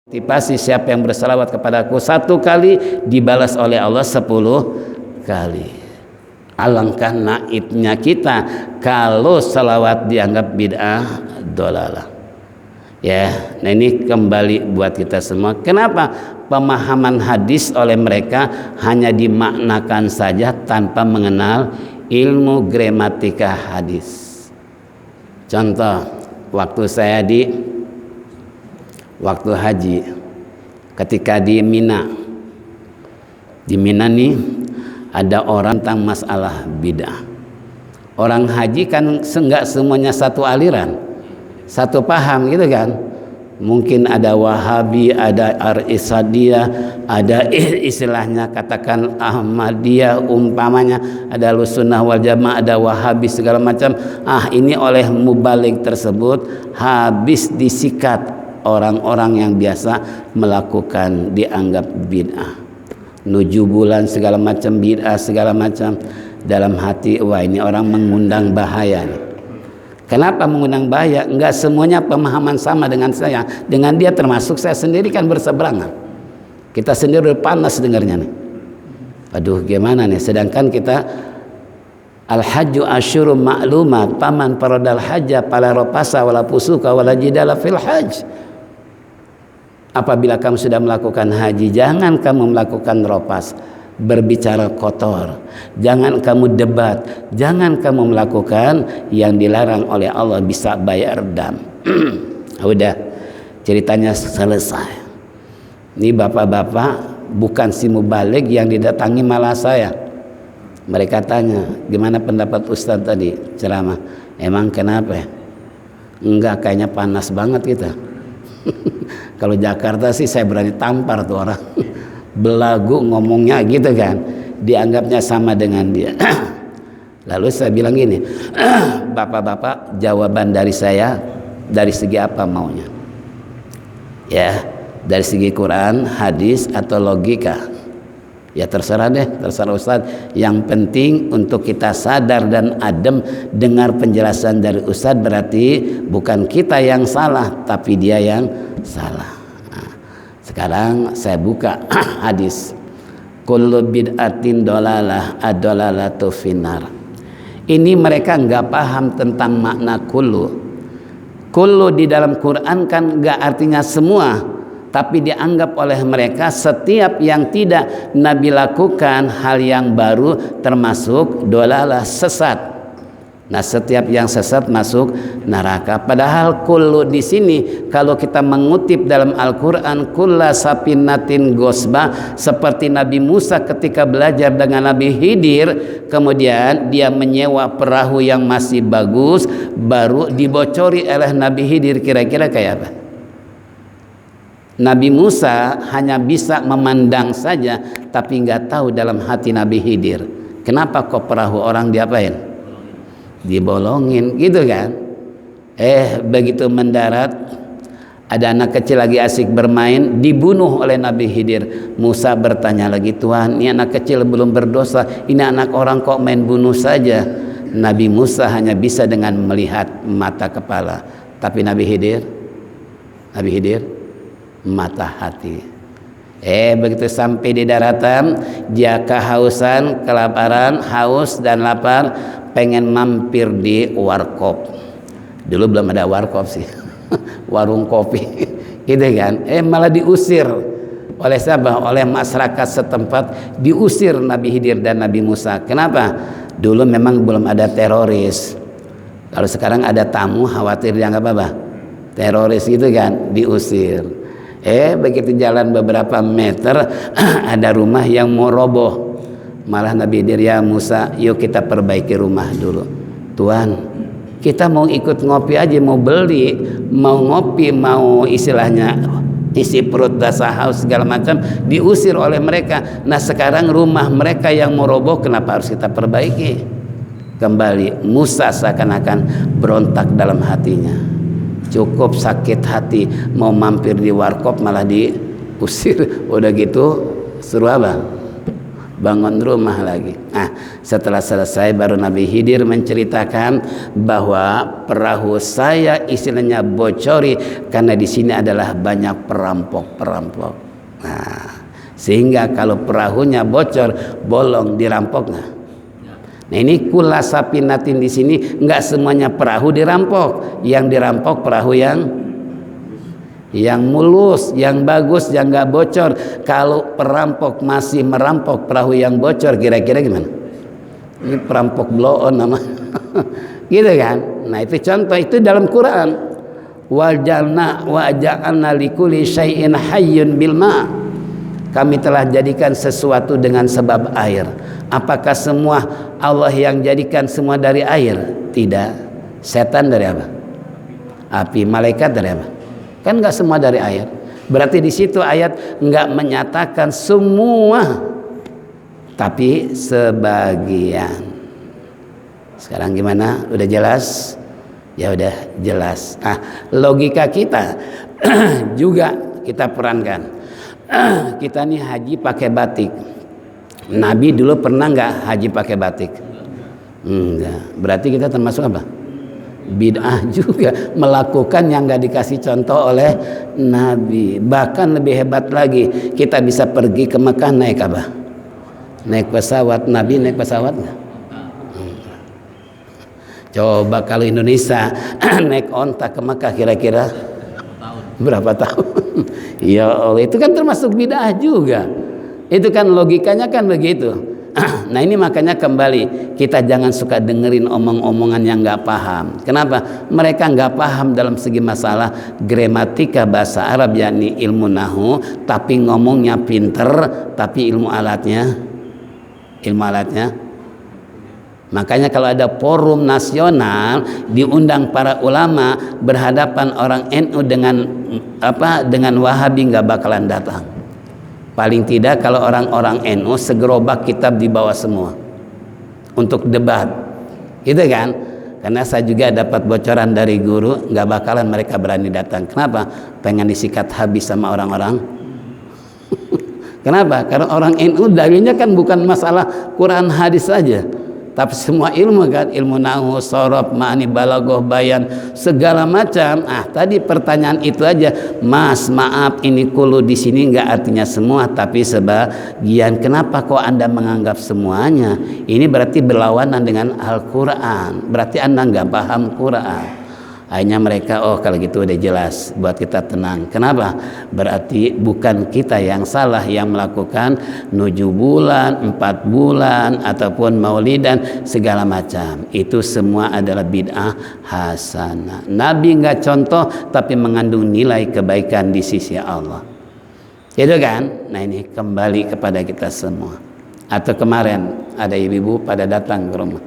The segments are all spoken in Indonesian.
Tipasi siapa yang bersalawat kepadaku 1 kali dibalas oleh Allah 10 kali. Alangkah naibnya kita kalau salawat dianggap bid'ah dolalah. Ya, nah ini kembali buat kita semua. Kenapa pemahaman hadis oleh mereka hanya dimaknakan saja tanpa mengenal ilmu gramatika hadis. Contoh, waktu haji, ketika di Mina nih ada orang tentang masalah bid'ah. Orang haji kan enggak semuanya satu aliran, satu paham gitu kan. Mungkin ada Wahabi, ada Ar-Isadiyah, ada istilahnya katakan Ahmadiyah umpamanya, ada Ahlussunnah wal Jamaah, ada Wahabi segala macam. Ini oleh mubalik tersebut habis disikat orang-orang yang biasa melakukan dianggap bid'ah. 7 bulan segala macam bid'ah segala macam. Dalam hati, wah ini orang mengundang bahaya nih. Kenapa mengundang bahaya? Enggak semuanya pemahaman sama dengan saya. Dengan dia termasuk saya sendiri kan berseberangan. Kita sendiri panas dengarnya nih. Aduh gimana nih, sedangkan kita al-hajju asyurum ma'lumah paman paradal hajja pala rapasa wala fusuka wala jidala fil hajj. Apabila kamu sudah melakukan haji, jangan kamu melakukan ropas, berbicara kotor, jangan kamu debat, jangan kamu melakukan yang dilarang oleh Allah, bisa bayar dam. Udah, ceritanya selesai. Ini bapak-bapak bukan si mubalik yang didatangi malah saya. Mereka tanya, gimana pendapat Ustaz tadi ceramah? Emang kenapa? Enggak, kayaknya panas banget kita. Kalau Jakarta sih saya berani tampar tuh orang. Belagu ngomongnya gitu kan, dianggapnya sama dengan dia. Lalu saya bilang gini, bapak-bapak jawaban dari saya dari segi apa maunya? Ya, dari segi Quran, hadis atau logika? Ya terserah deh, terserah Ustaz. Yang penting untuk kita sadar dan adem dengar penjelasan dari Ustaz, berarti bukan kita yang salah tapi dia yang salah. Nah, sekarang saya buka hadis. Kullu bid'atin dolalah ad-dolalatu finnar. Ini mereka nggak paham tentang makna kullu. Kullu di dalam Quran kan nggak artinya semua. Tapi dianggap oleh mereka setiap yang tidak Nabi lakukan hal yang baru termasuk dolalah, sesat. Nah, setiap yang sesat masuk neraka. Padahal kullu di sini kalau kita mengutip dalam Al-Qur'an, kulla sapinatin gosba, seperti Nabi Musa ketika belajar dengan Nabi Khidir, kemudian dia menyewa perahu yang masih bagus baru dibocori oleh Nabi Khidir. Kira-kira kayak apa? Nabi Musa hanya bisa memandang saja tapi nggak tahu dalam hati Nabi Khidir. Kenapa kok perahu orang diapain? Dibolongin gitu kan. Begitu mendarat ada anak kecil lagi asik bermain, dibunuh oleh Nabi Khidir. Musa bertanya lagi, Tuhan, ini anak kecil belum berdosa, ini anak orang kok main bunuh saja. Nabi Musa hanya bisa dengan melihat mata kepala, tapi Nabi Khidir mata hati. Begitu sampai di daratan, dia kehausan, kelaparan, haus dan lapar, pengen mampir di warkop. Dulu belum ada warkop sih. Warung kopi. Gitu kan. Malah diusir oleh siapa? Oleh masyarakat setempat, diusir Nabi Khidir dan Nabi Musa. Kenapa? Dulu memang belum ada teroris. Kalau sekarang ada tamu, khawatir dianggap apa? Teroris gitu kan, diusir. Begitu jalan beberapa meter ada rumah yang mau roboh. Malah Nabi Khidir, ya Musa, yuk kita perbaiki rumah dulu. Tuhan, kita mau ikut ngopi aja, mau beli, mau ngopi, mau istilahnya isi perut, dasar haus segala macam, diusir oleh mereka. Nah sekarang rumah mereka yang mau roboh, kenapa harus kita perbaiki? Kembali Musa seakan-akan berontak dalam hatinya. Cukup sakit hati mau mampir di warkop malah diusir. Udah gitu suruh apa? bangun rumah lagi. Setelah selesai baru Nabi Khidir menceritakan bahwa perahu saya istilahnya bocori karena di sini adalah banyak perampok. Sehingga kalau perahunya bocor, bolong, dirampok. Nah ini kula sapinatin di sini nggak semuanya perahu dirampok. Yang dirampok perahu yang mulus, yang bagus, yang nggak bocor. Kalau perampok masih merampok perahu yang bocor, kira-kira gimana? Ini perampok blow on nama, gitu kan? Nah itu contoh, itu dalam Quran. Waja'alna likulli syai'in hayyun bil ma'. Kami telah jadikan sesuatu dengan sebab air. Apakah semua Allah yang jadikan semua dari air? Tidak. Setan dari apa? Api. Malaikat dari apa? Kan nggak semua dari air. Berarti di situ ayat nggak menyatakan semua, tapi sebagian. Sekarang gimana? Udah jelas? Ya udah jelas. Logika kita juga kita perankan. Kita nih haji pakai batik. Nabi dulu pernah nggak haji pakai batik? Enggak. Berarti kita termasuk apa? Bid'ah juga, melakukan yang nggak dikasih contoh oleh Nabi. Bahkan lebih hebat lagi, kita bisa pergi ke Mekah naik apa? Naik pesawat. Nabi naik pesawat nggak? Coba kalau Indonesia naik onta ke Mekah, kira-kira berapa tahun? Ya Allah, itu kan termasuk bid'ah juga. Itu kan logikanya kan begitu. Nah ini makanya kembali, kita jangan suka dengerin omong-omongan yang nggak paham. Kenapa? Mereka nggak paham dalam segi masalah gramatika bahasa Arab, yakni ilmu nahu, tapi ngomongnya pinter, tapi ilmu alatnya. Makanya kalau ada forum nasional, diundang para ulama, berhadapan orang NU dengan Wahabi, nggak bakalan datang. Paling tidak kalau orang-orang NU segerobak kitab dibawa semua untuk debat, gitu kan? Karena saya juga dapat bocoran dari guru, nggak bakalan mereka berani datang. Kenapa? Pengen disikat habis sama orang-orang. Kenapa? Karena orang NU dalilnya kan bukan masalah Quran hadis saja, tapi semua ilmu kan, ilmu nahu, sorob, ma'ani, balaghah, bayan, segala macam. Tadi pertanyaan itu aja, Mas, maaf ini kulu di sini nggak artinya semua, tapi sebagian. Kenapa kok Anda menganggap semuanya? Ini berarti berlawanan dengan Al-Quran. Berarti Anda nggak paham Quran. Akhirnya mereka, oh kalau gitu udah jelas, buat kita tenang. Kenapa? Berarti bukan kita yang salah yang melakukan 7 bulan, 4 bulan, ataupun maulidan, segala macam. Itu semua adalah bid'ah hasanah. Nabi nggak contoh, tapi mengandung nilai kebaikan di sisi Allah. Itu kan? Nah ini kembali kepada kita semua. Atau kemarin ada ibu-ibu pada datang ke rumah,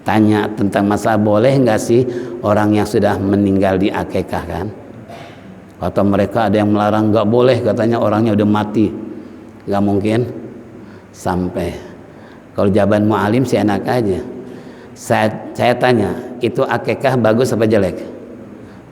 tanya tentang masalah boleh nggak sih orang yang sudah meninggal di akikah kan? Atau mereka ada yang melarang nggak boleh, katanya orangnya udah mati, nggak mungkin sampai. Kalau jawaban mu'alim sih enak aja. Saya tanya, itu akikah bagus apa jelek?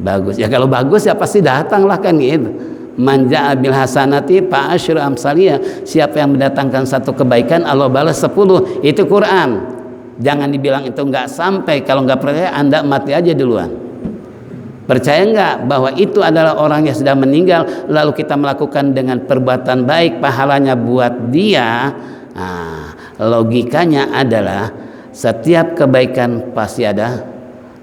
Bagus. Ya kalau bagus ya pasti datang lah kan gitu. Manja abil hasanati fa asyru amsaliyah. Siapa yang mendatangkan satu kebaikan Allah balas 10. Itu Quran. Jangan dibilang itu nggak sampai. Kalau nggak percaya Anda mati aja duluan. Percaya nggak bahwa itu adalah orang yang sudah meninggal, lalu kita melakukan dengan perbuatan baik, pahalanya buat dia? Logikanya adalah setiap kebaikan pasti ada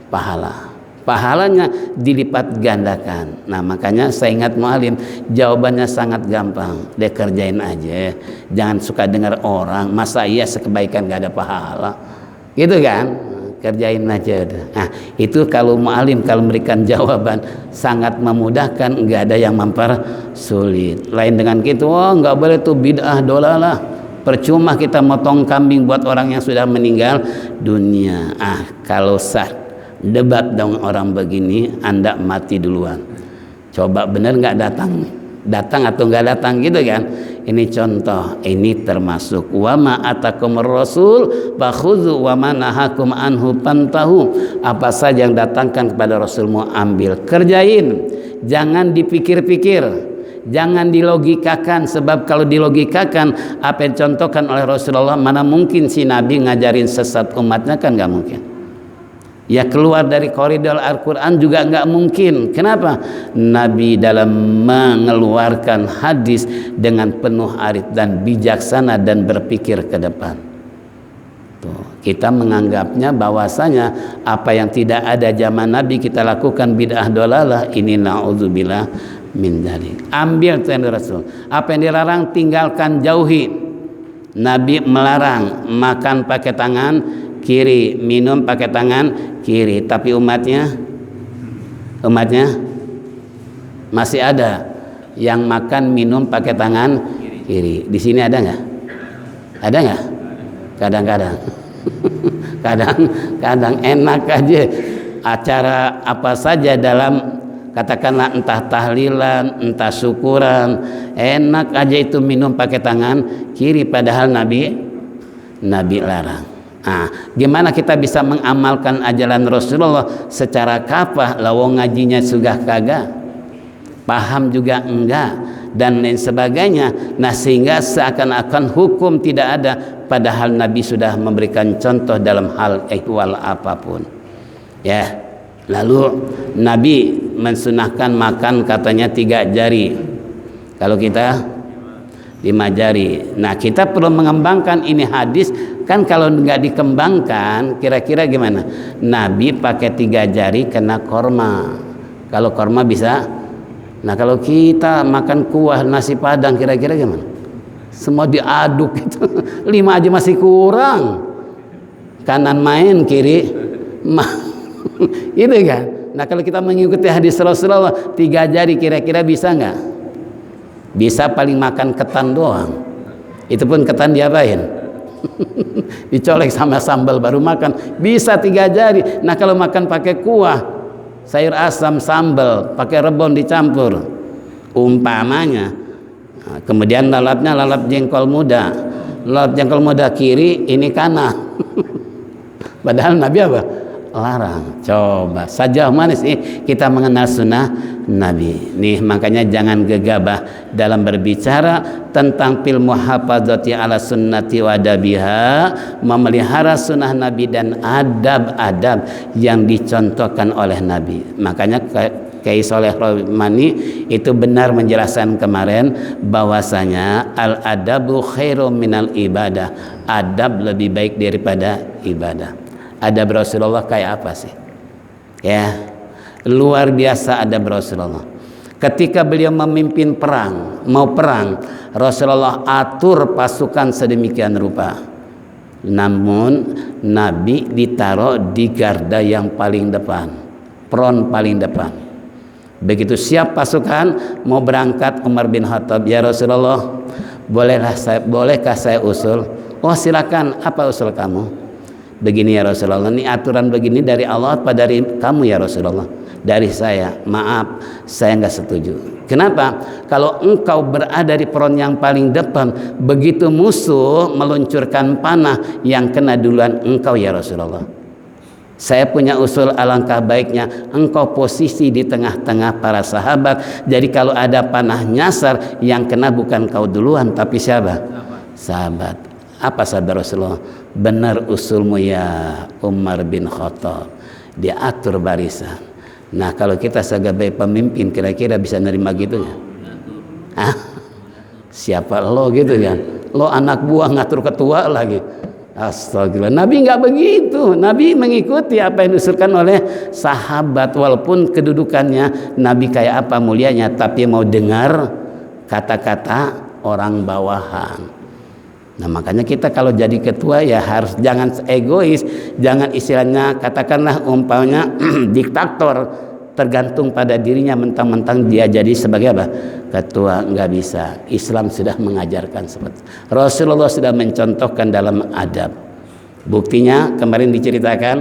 pahala. Pahalanya dilipat gandakan. Nah makanya saya ingat mu'alim, jawabannya sangat gampang. Dia kerjain aja. Jangan suka dengar orang, masa iya sekebaikan gak ada pahala, gitu kan? Kerjain aja. Nah itu kalau mu'alim kalau memberikan jawaban sangat memudahkan, nggak ada yang mempersulit. Lain dengan gitu, oh nggak boleh tuh bid'ah dolalah, percuma kita motong kambing buat orang yang sudah meninggal dunia. Kalau sah debat dong orang begini, Anda mati duluan. Coba bener nggak datang atau nggak datang, gitu kan? Ini contoh, ini termasuk wa ma atakumur rasul fakhudhu wa ma nahakum anhu pantahu. Apa saja yang datangkan kepada Rasulmu ambil, kerjain, jangan dipikir-pikir, Jangan dilogikakan, sebab kalau dilogikakan apa yang dicontohkan oleh Rasulullah, mana mungkin si Nabi ngajarin sesat umatnya, kan nggak mungkin. Ya keluar dari koridor Al-Quran juga nggak mungkin. Kenapa? Nabi dalam mengeluarkan hadis dengan penuh arif dan bijaksana dan berpikir ke depan. Tuh, kita menganggapnya bahwasanya apa yang tidak ada zaman Nabi kita lakukan bid'ah dolalah. Ini na'udzubillah min dzalik. Ambil tuh yang Rasul. Apa yang dilarang tinggalkan, jauhi. Nabi melarang makan pakai tangan kiri, minum pakai tangan kiri, tapi umatnya masih ada yang makan minum pakai tangan kiri. Di sini ada nggak? Ada nggak? Kadang-kadang kadang-kadang enak aja acara apa saja dalam, katakanlah entah tahlilan, entah syukuran, enak aja itu minum pakai tangan kiri, padahal Nabi larang. Nah, gimana kita bisa mengamalkan ajaran Rasulullah secara kafah? Lawang ngajinya sudah kagak, paham juga enggak, dan lain sebagainya. Nah, sehingga seakan-akan hukum tidak ada, padahal Nabi sudah memberikan contoh dalam hal ihwal apapun. Ya, lalu Nabi mensunahkan makan katanya 3 jari. Kalau kita 5 jari. Nah, kita perlu mengembangkan ini hadis. Kan kalau nggak dikembangkan, kira-kira gimana? Nabi pakai 3 jari kena korma. Kalau korma bisa. Nah, kalau kita makan kuah nasi padang, kira-kira gimana? Semua diaduk gitu. 5 aja masih kurang. Kanan main, kiri itu kan. Nah, kalau kita mengikuti hadis Rasulullah 3 jari, kira-kira bisa nggak? Bisa paling makan ketan doang. Itu pun ketan diapain? Dicolek sama sambal baru makan. Bisa 3 jari. Nah, kalau makan pakai kuah, sayur asam, sambal, pakai rebon dicampur, umpamanya. Nah, kemudian lalapnya lalap jengkol muda. Lalap jengkol muda kiri, ini kanan. Padahal Nabi apa? Larang. Coba sejauh mana sih kita mengenal sunnah Nabi. Nih, makanya jangan gegabah dalam berbicara tentang fil muhafazati ala sunnati wa adabiha, memelihara sunnah Nabi dan adab-adab yang dicontohkan oleh Nabi. Makanya Kiai Soleh Romani itu benar menjelaskan kemarin bahwasanya al adabu khairum minal ibadah. Adab lebih baik daripada ibadah. Adab Rasulullah kayak apa sih? Ya, luar biasa adab Rasulullah. Ketika beliau memimpin perang, mau perang, Rasulullah atur pasukan sedemikian rupa. Namun Nabi ditaruh di garda yang paling depan, front paling depan. Begitu siap pasukan mau berangkat, Umar bin Khattab, ya Rasulullah, bolehkah saya usul? Oh, silakan, apa usul kamu? Begini ya Rasulullah, ini aturan begini dari Allah apa dari kamu ya Rasulullah? Dari saya. Maaf, saya nggak setuju. Kenapa? Kalau engkau berada di front yang paling depan, begitu musuh meluncurkan panah, yang kena duluan engkau ya Rasulullah. Saya punya usul, alangkah baiknya engkau posisi di tengah-tengah para sahabat. Jadi kalau ada panah nyasar, yang kena bukan kau duluan, tapi siapa? Sahabat. Apa sabda Rasulullah? Benar usulmu ya Umar bin Khattab. Dia atur barisan. Nah, kalau kita sebagai pemimpin kira-kira bisa nerima gitu ya? Hah? Siapa lo gitu kan? Lo anak buah ngatur ketua lagi. Astagfirullah. Nabi nggak begitu. Nabi mengikuti apa yang diusulkan oleh sahabat, walaupun kedudukannya Nabi kayak apa mulianya, tapi mau dengar kata-kata orang bawahan. Nah, makanya kita kalau jadi ketua ya harus jangan egois, jangan istilahnya katakanlah umpamanya diktator, tergantung pada dirinya mentang-mentang dia jadi sebagai apa? Ketua. Nggak bisa. Islam sudah mengajarkan seperti Rasulullah sudah mencontohkan dalam adab. Buktinya kemarin diceritakan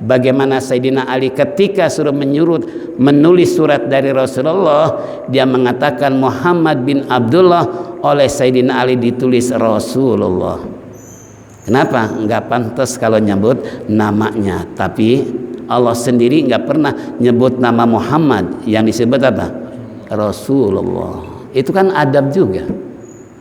bagaimana Sayyidina Ali ketika suruh menulis surat dari Rasulullah, dia mengatakan Muhammad bin Abdullah, oleh Sayyidina Ali ditulis Rasulullah. Kenapa? Nggak pantas kalau nyebut namanya, tapi Allah sendiri nggak pernah nyebut nama Muhammad, yang disebut apa? Rasulullah. itu kan adab juga.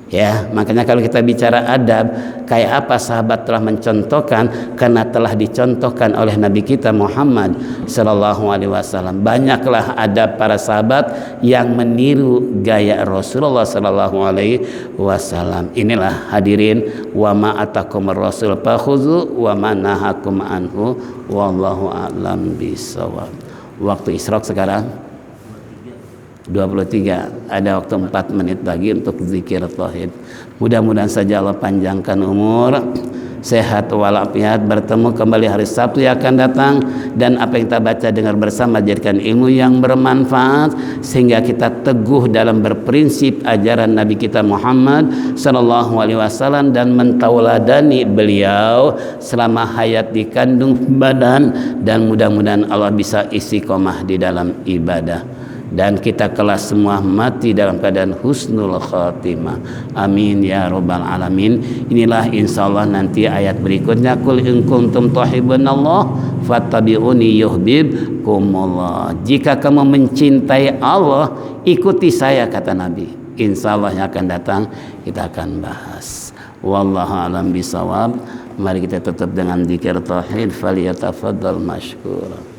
Ya, makanya kalau kita bicara adab, kayak apa sahabat telah mencontohkan, karena telah dicontohkan oleh Nabi kita Muhammad sallallahu alaihi wasallam. Banyaklah adab para sahabat yang meniru gaya Rasulullah sallallahu alaihi wasallam. Inilah hadirin, wa ma atakumur rasul fakhudhu wa ma nahakum anhu wallahu a'lam bishawab. Waktu Isyraq sekarang 23, ada waktu 4 menit lagi untuk zikir tauhid. Mudah-mudahan saja Allah panjangkan umur, sehat walafiat, bertemu kembali hari Sabtu yang akan datang, dan apa yang kita baca dengar bersama jadikan ilmu yang bermanfaat sehingga kita teguh dalam berprinsip ajaran Nabi kita Muhammad sallallahu alaihi wasallam dan mentauladani beliau selama hayat di kandung badan, dan mudah-mudahan Allah bisa istiqomah di dalam ibadah, dan kita kelak semua mati dalam keadaan husnul khatimah. Amin ya rabbal alamin. Inilah insyaallah nanti ayat berikutnya, qul in kuntum tuhibbunallah fattabi'uni yuhibbukumullah. Jika kamu mencintai Allah, ikuti saya, kata Nabi. Insyaallah yang akan datang kita akan bahas. Wallahu a'lam bishawab. Mari kita tutup dengan zikir tauhid. Falyatafaddal mashkura.